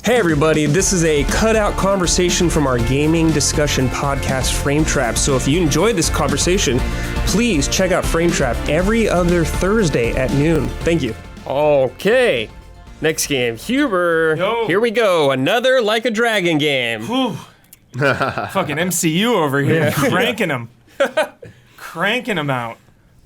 Hey everybody, this is a cutout conversation from our gaming discussion podcast, Frame Trap. So if you enjoyed this conversation, please check out Frame Trap every other Thursday at noon. Thank you. Okay, next game. Huber, Yo. Here we go. Another Like a Dragon game. Fucking MCU over here, cranking them. Cranking them out.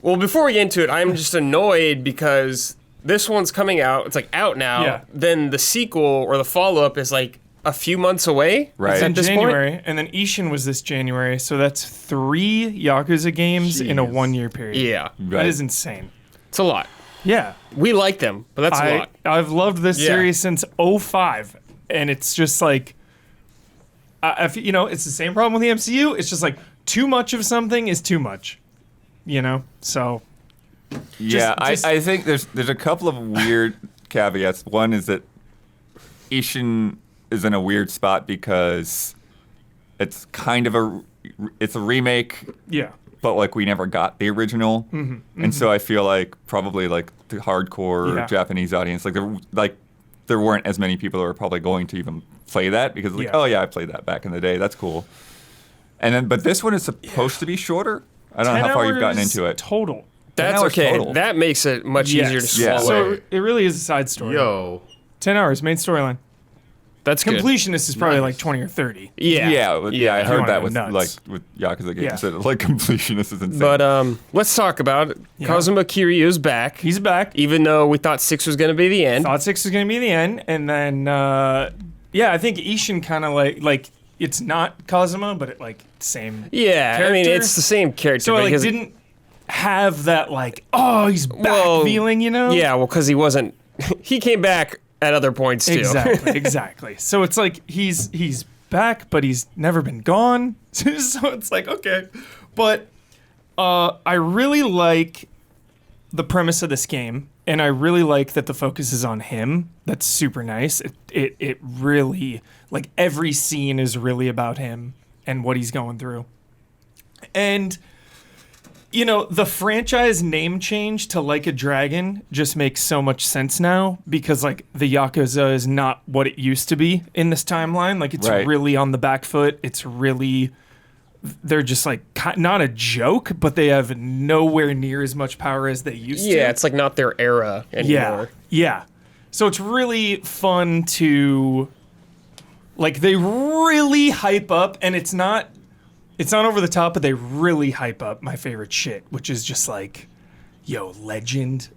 Well, before we get into it, I'm just annoyed because this one's coming out. It's like out now. Yeah. Then the sequel or the follow-up is like a few months away. Right. It's in At this January, point? and then Ishin was this January, so that's 3 Yakuza games in a Jeez. 1 year period. Yeah. That is insane. It's a lot. Yeah. We like them, but that's a lot. I've loved this Yeah. series since 05, and it's just like, it's the same problem with the MCU. It's just like too much of something is too much, So Yeah, just- I think there's a couple of weird caveats. One is that Ishin is in a weird spot because it's kind of it's a remake, yeah, but like we never got the original, and so I feel like probably like the hardcore Yeah. Japanese audience, there weren't as many people that were probably going to even play that because Yeah. oh yeah, I played that back in the day. That's cool. And then, but this one is supposed to be shorter. I don't know 10 how far you've gotten hours into it. total. That's hours okay. total. That makes it much easier to Yeah. swallow. So it really is a side story. Yo. 10 hours, main storyline. That's good. Completionist is probably Nice. like 20 or 30. Yeah. Yeah, I If you heard wanna that go with nuts. with Yakuza games. Yeah. That like completionist is insane. But let's talk about it. Yeah. Kazuma Kiryu is back. He's back. Even though we thought 6 was going to be the end. Thought 6 was going to be the end. And then, I think Ishin kind of like, it's not Kazuma, but it like same. Yeah, I mean, character. it's the same character. So I like because- didn't have that like, oh, he's back feeling, Yeah, well, because he wasn't. He came back at other points too. Exactly. So it's like he's back, but he's never been gone. So it's like, okay. But I really like the premise of this game, and I really like that the focus is on him. That's super nice. It really, like, every scene is really about him and what he's going through. And the franchise name change to Like a Dragon just makes so much sense now because, like, the Yakuza is not what it used to be in this timeline. Like, it's Right. really on the back foot. It's really, they're just, like, not a joke, but they have nowhere near as much power as they used to. Yeah, it's like not their era anymore. Yeah. So it's really fun to, like, they really hype up, and it's not over the top, but they really hype up my favorite shit, which is just like, yo, legend,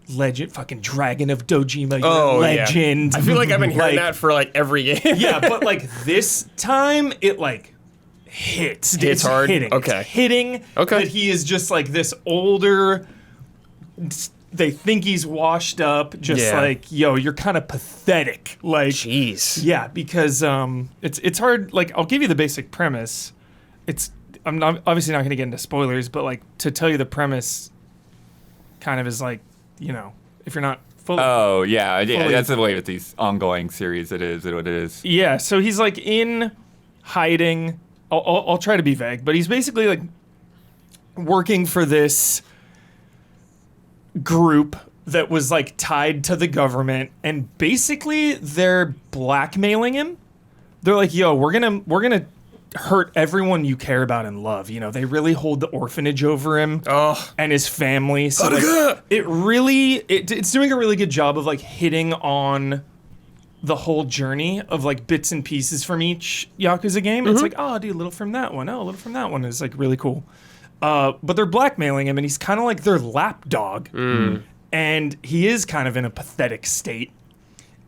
fucking Dragon of Dojima, Oh, legend. Yeah. I feel like I've been hearing Like, that for like every game. yeah, but like this time, it like hits. Hits It's hard? Hitting. Okay. It's hitting. Okay. That he is just like this older. They think he's washed up. Just Yeah. like, yo, you're kind of pathetic. Like, Jeez. yeah, because it's hard. Like, I'll give you the basic premise. I'm not, obviously not going to get into spoilers, but like to tell you the premise, kind of is like, if you're not fully. oh yeah, fully- that's the way with these ongoing series. It is what it is. Yeah, so he's like in hiding. I'll try to be vague, but he's basically like working for this group that was like tied to the government, and basically they're blackmailing him. They're like, "Yo, we're gonna hurt everyone you care about and love." They really hold the orphanage over him and his family. So like, it's doing a really good job of like hitting on the whole journey of like bits and pieces from each Yakuza game. It's like, oh, dude, a little from that one. Oh, a little from that one is like really cool. But they're blackmailing him, and he's kind of like their lapdog. And he is kind of in a pathetic state.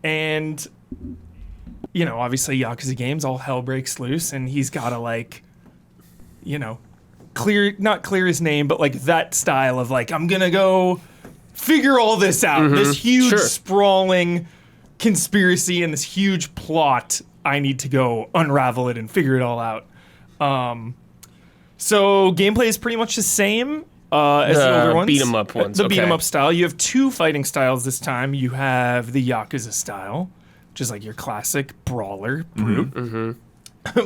And, obviously Yakuza games, all hell breaks loose, and he's got to like, not clear his name, but like that style of like, I'm going to go figure all this out. This huge Sure. sprawling conspiracy and this huge plot. I need to go unravel it and figure it all out. So gameplay is pretty much the same as the older ones. beat 'em up ones, The beat 'em okay. up style. You have 2 fighting styles this time. You have the Yakuza style, which is like your classic brawler brute.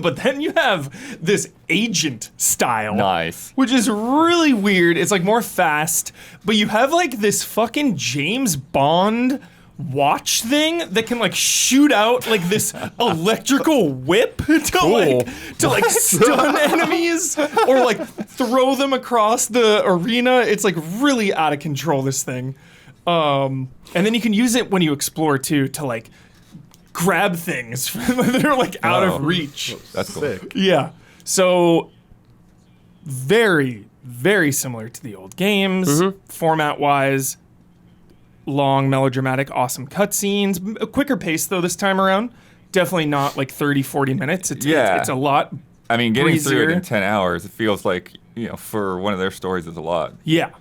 But then you have this agent style. Nice. Which is really weird. It's like more fast, but you have like this fucking James Bond watch thing that can like shoot out like this electrical whip to like stun enemies or like throw them across the arena. It's like really out of control, this thing. And then you can use it when you explore too to like grab things that are like out of reach. That's cool. Sick. Yeah. So very, very similar to the old games, format wise. Long, melodramatic, awesome cutscenes. A quicker pace, though, this time around. Definitely not like 30, 40 minutes. It's a lot. I mean, getting through it breezier. in 10 hours, it feels like, for one of their stories is a lot. Yeah.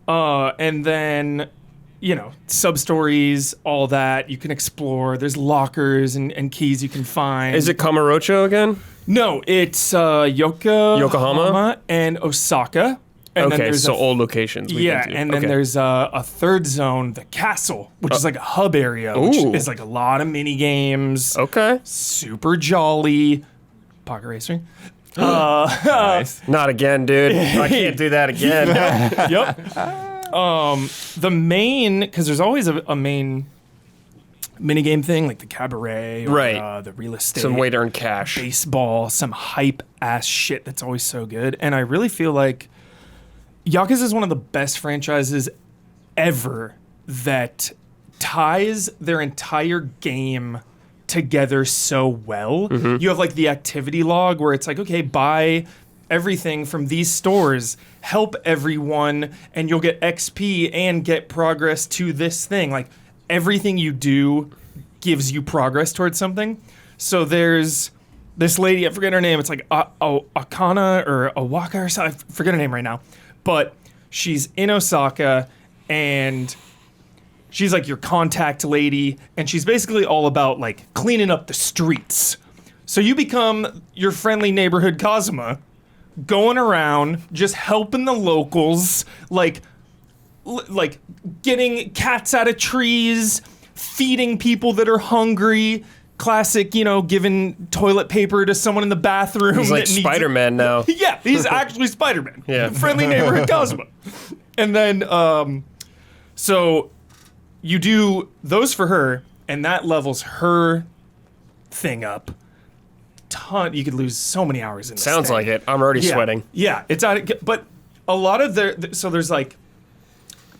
And then, sub-stories, all that. You can explore. There's lockers and keys you can find. Is it Kamurocho again? No, it's Yokohama and Osaka. And then Okay, there's so old locations. we Yeah, can do. and then Okay. there's a third zone, the castle, which is like a hub area, which Ooh. is like a lot of mini games. Okay. Super jolly. Pocket Racer. Nice. Not again, dude. I can't do that again. Yep. The main, because there's always a main minigame thing, like the cabaret, or, Right. the real estate, Some way to earn cash. baseball, some hype ass shit that's always so good. And I really feel like Yakuza is one of the best franchises ever that ties their entire game together so well. You have like the activity log where it's like, okay, buy everything from these stores, help everyone, and you'll get XP and get progress to this thing. Like everything you do gives you progress towards something. So there's this lady, I forget her name. It's like Akana or Awaka or something. I forget her name right now. But she's in Osaka and she's like your contact lady. And she's basically all about like cleaning up the streets. So you become your friendly neighborhood Kazuma, going around just helping the locals, like getting cats out of trees, feeding people that are hungry. Classic, giving toilet paper to someone in the bathroom. He's like that needs it. Spider-Man now. Yeah, he's actually Spider-Man. Yeah. Friendly neighborhood Kazuma. And then, so you do those for her, and that levels her thing up. You could lose so many hours in this Sounds thing. like it. I'm already Yeah. sweating. Yeah, it's out. But a lot of so there's like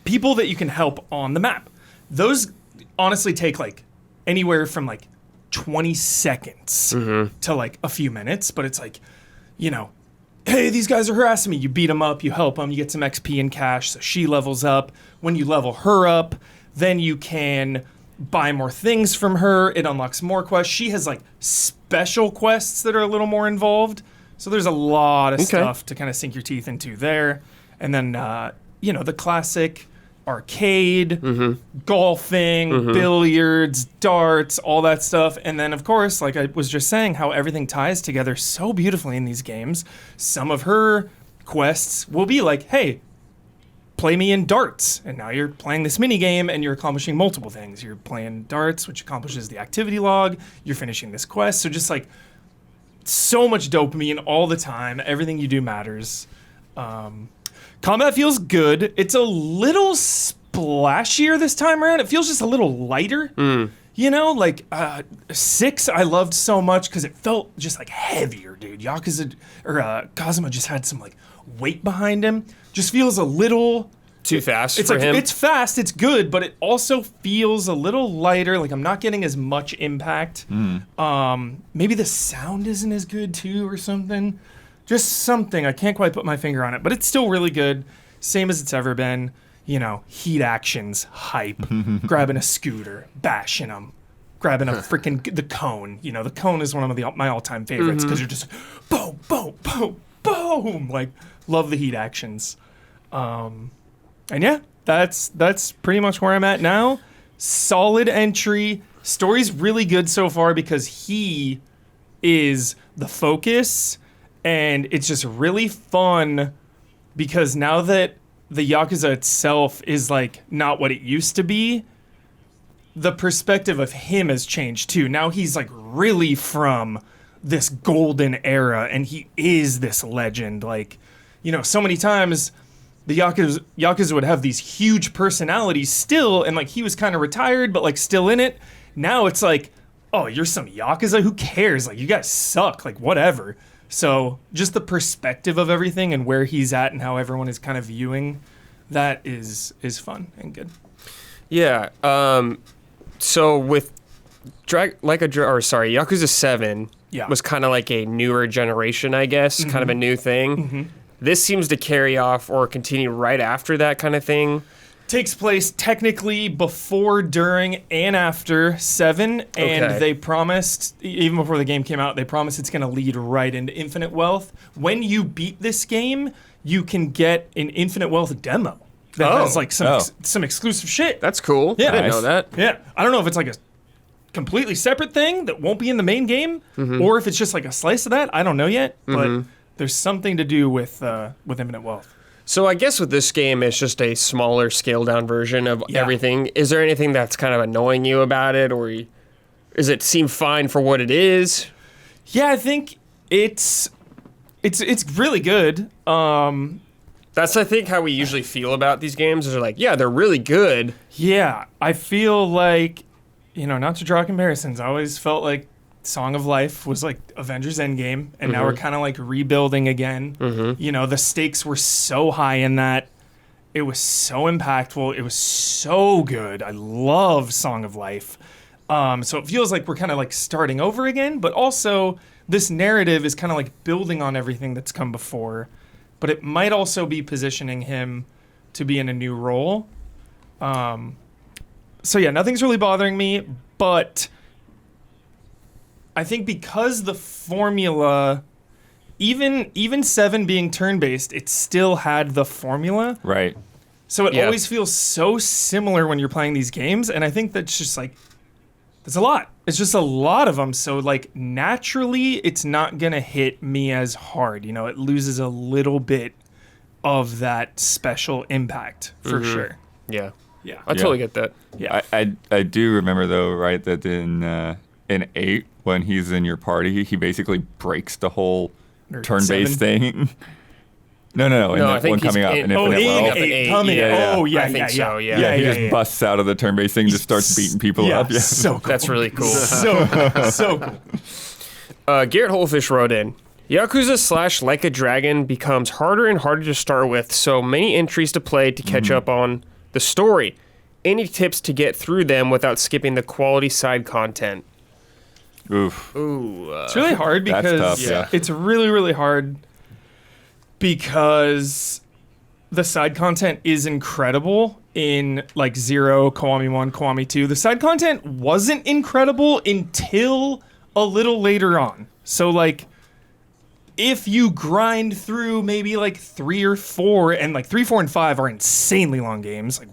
people that you can help on the map. Those honestly take like anywhere from like 20 seconds to like a few minutes, but it's like, hey, these guys are harassing me. You beat them up, you help them, you get some XP and cash, so she levels up. When you level her up, then you can buy more things from her. It unlocks more quests. She has like special quests that are a little more involved. So there's a lot of stuff to kind of sink your teeth into there. And then, the classic arcade, golfing, billiards, darts, all that stuff. And then, of course, like I was just saying, how everything ties together so beautifully in these games. Some of her quests will be like, hey, play me in darts. And now you're playing this mini game and you're accomplishing multiple things. You're playing darts, which accomplishes the activity log. You're finishing this quest. So just like so much dopamine all the time. Everything you do matters. Combat feels good. It's a little splashier this time around. It feels just a little lighter. Like 6 I loved so much because it felt just like heavier, dude. Yakuza or Kazuma just had some like weight behind him. Just feels a little Too fast it's for like him. it's fast, it's good, but it also feels a little lighter. Like I'm not getting as much impact. Maybe the sound isn't as good too, or something. Just something. I can't quite put my finger on it, but it's still really good. Same as it's ever been. Heat actions, hype, grabbing a scooter, bashing them, grabbing a freaking the cone. The cone is one of my all-time favorites because you're just boom, boom, boom, boom. Like love the heat actions. And yeah, that's pretty much where I'm at now. Solid entry. Story's really good so far because he is the focus, and it's just really fun because now that the Yakuza itself is like not what it used to be, the perspective of him has changed too. Now he's like really from this golden era and he is this legend. Like, so many times the Yakuza would have these huge personalities still, and like he was kind of retired, but like still in it. Now it's like, oh, you're some Yakuza? Who cares? Like, you guys suck. Like, whatever. So just the perspective of everything and where he's at and how everyone is kind of viewing that is fun and good. Yeah. So with Yakuza 7 was kind of like a newer generation, I guess, kind of a new thing. Mm-hmm. This seems to carry off or continue right after that kind of thing. Takes place technically before, during, and after 7, and they promised, even before the game came out, they promised it's going to lead right into Infinite Wealth. When you beat this game, you can get an Infinite Wealth demo that has like some exclusive shit. That's cool. Yeah. I didn't know that. Yeah. I don't know if it's like a completely separate thing that won't be in the main game, or if it's just like a slice of that. I don't know yet, but there's something to do with Infinite Wealth. So I guess with this game, it's just a smaller, scaled-down version of everything. Is there anything that's kind of annoying you about it, or does it seem fine for what it is? Yeah, I think it's really good. That's, I think, how we usually feel about these games. Is like, yeah, they're really good. Yeah, I feel like, not to draw comparisons, I always felt like Song of Life was like Avengers Endgame, and now we're kind of like rebuilding again. The stakes were so high in that. It was so impactful. It was so good. I love Song of Life. So it feels like we're kind of like starting over again, but also this narrative is kind of like building on everything that's come before, but it might also be positioning him to be in a new role. So yeah, nothing's really bothering me, but I think because the formula, even 7 being turn-based, it still had the formula. Right. So it always feels so similar when you're playing these games, and I think that's just like, that's a lot. It's just a lot of them, so like naturally it's not going to hit me as hard. It loses a little bit of that special impact, for sure. Yeah. Yeah. I totally get that. Yeah. I do remember, though, right, that in 8, when he's in your party, he basically breaks the whole turn-based thing. No, in I that think one he's coming up. in- In oh, Infinite in Wealth. 8. Coming. Yeah. Oh, yeah, I think so, yeah. Yeah, he just busts out of the turn-based thing and just starts beating people up. Yeah. So cool. That's really cool. so cool. Garrett Holfish wrote in, Yakuza / Like a Dragon becomes harder and harder to start with, so many entries to play to catch up on the story. Any tips to get through them without skipping the quality side content? Oof. Ooh. It's really hard That's because tough, yeah. it's really, really hard because the side content is incredible in like 0, Kiwami 1, Kiwami 2. The side content wasn't incredible until a little later on. So like if you grind through maybe like 3 or 4, and like 3, 4, and 5 are insanely long games, like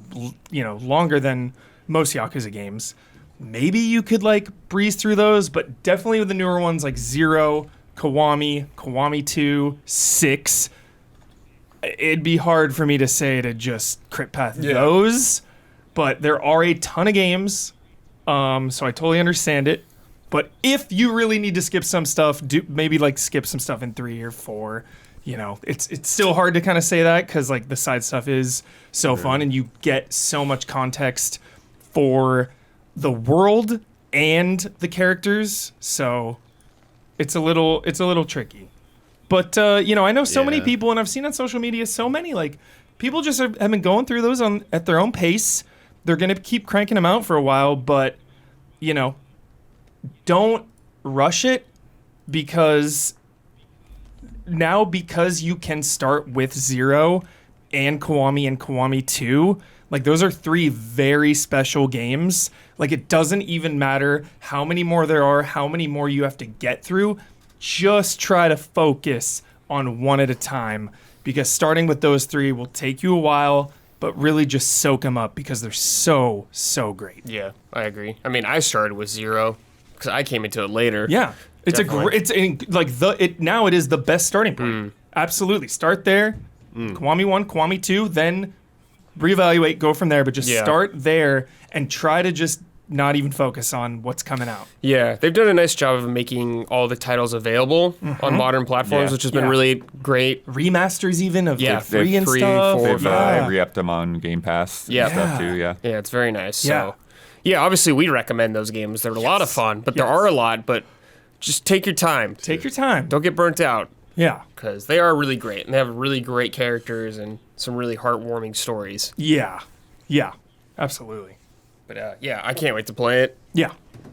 longer than most Yakuza games. Maybe you could like breeze through those, but definitely with the newer ones like 0, Kiwami 2, 6, it'd be hard for me to say to just crit path those. But there are a ton of games, so I totally understand it. But if you really need to skip some stuff, do maybe like skip some stuff in 3 or 4. It's still hard to kind of say that because like the side stuff is so fun and you get so much context for the world and the characters. So it's a little tricky. But I know so many people, and I've seen on social media so many like people just have been going through those at their own pace. They're gonna keep cranking them out for a while, but don't rush it because you can start with 0 and Kiwami 2, like those are 3 very special games. Like it doesn't even matter how many more there are, how many more you have to get through. Just try to focus on one at a time because starting with those 3 will take you a while, but really just soak them up because they're so, so great. Yeah, I agree. I mean, I started with 0 because I came into it later. Yeah. It's now it is the best starting point. Absolutely. Start there. Kiwami 1, Kiwami 2, then reevaluate, go from there, but just start there and try to just not even focus on what's coming out. Yeah, they've done a nice job of making all the titles available on modern platforms, Yeah. which has been really great. Remasters even of Yeah, like 3 and 3, stuff. 4, They've Yeah. re-upped them on Game Pass and Yeah. stuff too, yeah. Yeah, it's very nice. Yeah. So, yeah, obviously we recommend those games. They're a lot of fun, but there are a lot. But just take your time. Take your time. Don't get burnt out Yeah. because they are really great and they have really great characters and some really heartwarming stories. Yeah. Yeah. Absolutely. But yeah, I can't wait to play it. Yeah.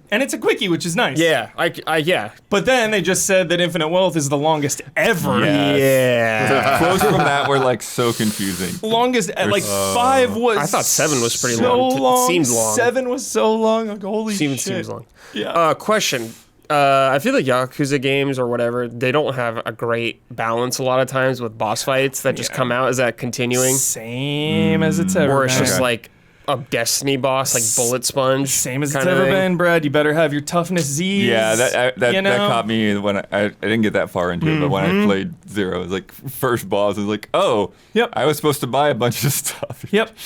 And it's a quickie, which is nice. Yeah, yeah. But then they just said that Infinite Wealth is the longest ever. Yes. Yeah. The quotes from that were like so confusing. Longest, like 5 was. I thought 7 was pretty so long. It long. seemed long. 7 was so long. Like, holy Seems shit. seems long. Yeah. Question. I feel like Yakuza games or whatever, they don't have a great balance a lot of times with boss fights that just come out. Is that continuing? Same as it's ever Or it's been. just like a Destiny boss, like Bullet Sponge? Same as it's kinda ever thing? been, Brad. You better have your toughness Z's. Yeah, that you know? that caught me when I didn't get that far into it, but when I played Zero, it was like first boss, it was like, oh, Yep. I was supposed to buy a bunch of stuff. Yep.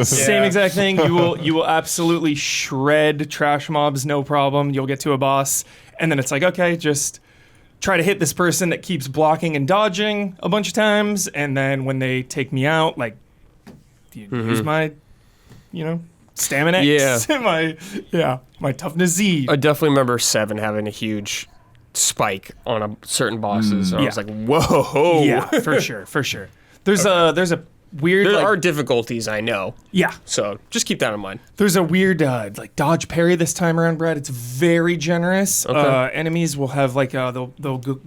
Same exact thing. You will absolutely shred trash mobs, no problem. You'll get to a boss, and then it's like, okay, just try to hit this person that keeps blocking and dodging a bunch of times, and then when they take me out, like, use my, stamina X, my toughness Z. I definitely remember 7 having a huge spike on certain bosses. I was like, whoa. Yeah, for sure. There's a weird There like, are difficulties, I know. yeah. So just keep that in mind. There's a weird like dodge parry this time around, Brad. It's very generous. Okay. Enemies will have like they'll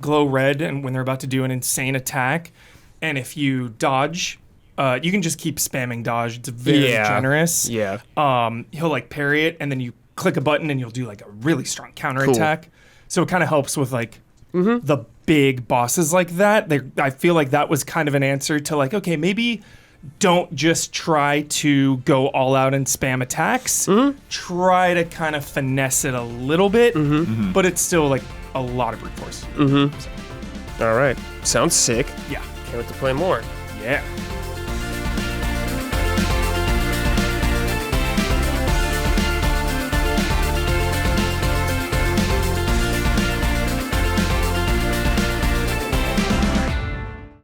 glow red, and when they're about to do an insane attack, and if you dodge, you can just keep spamming dodge. It's very generous. Yeah. He'll like parry it, and then you click a button, and you'll do like a really strong counter attack. So it kind of helps with like the big bosses like that. I feel like that was kind of an answer to like, okay, maybe don't just try to go all out and spam attacks. Try to kind of finesse it a little bit, but it's still like a lot of brute force. All right. Sounds sick. Yeah. Can't wait to play more. Yeah.